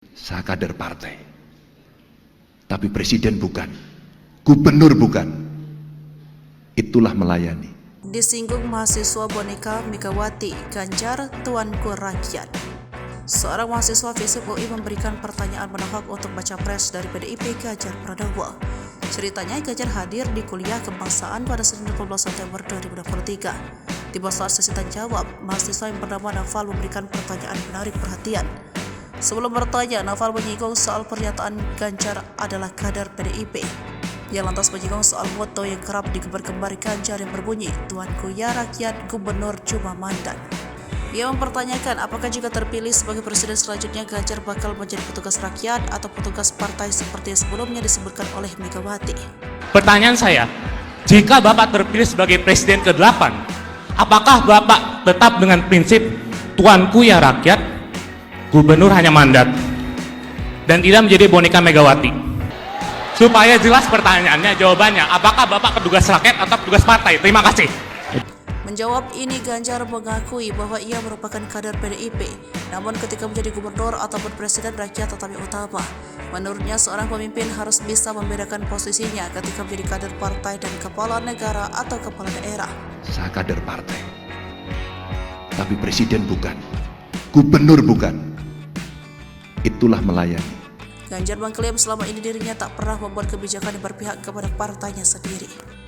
Saya kader partai, tapi presiden bukan, gubernur bukan. Itulah melayani. Disinggung mahasiswa boneka Megawati, Ganjar tuanku rakyat. Seorang mahasiswa FISIP UI memberikan pertanyaan menolak untuk baca pres dari PDIP Ganjar Pranowo. Ceritanya Ganjar hadir di kuliah kebangsaan pada Senin 12 September 2023. Tiba saat sesi tanya jawab, mahasiswa yang bernama Naval memberikan pertanyaan menarik perhatian. Sebelum bertanya, Naval menyinggung soal pernyataan Ganjar adalah kader PDIP. Ia lantas menyinggung soal moto yang kerap digembar-gembari Ganjar yang berbunyi, "Tuanku ya rakyat, gubernur cuma mandat." Ia mempertanyakan apakah jika terpilih sebagai presiden selanjutnya Ganjar bakal menjadi petugas rakyat atau petugas partai seperti yang sebelumnya disebutkan oleh Megawati. Pertanyaan saya, jika Bapak terpilih sebagai presiden ke-8, apakah Bapak tetap dengan prinsip tuanku ya rakyat, gubernur hanya mandat, dan tidak menjadi boneka Megawati? Supaya jelas pertanyaannya, jawabannya, apakah Bapak petugas rakyat atau petugas partai? Terima kasih. Menjawab ini, Ganjar mengakui bahwa ia merupakan kader PDIP, namun ketika menjadi gubernur ataupun presiden rakyat tetap yang utama. Menurutnya, seorang pemimpin harus bisa membedakan posisinya ketika menjadi kader partai dan kepala negara atau kepala daerah. Saya kader partai, tapi presiden bukan, gubernur bukan. Itulah melayani. Ganjar mengklaim selama ini dirinya tak pernah membuat kebijakan yang berpihak kepada partainya sendiri.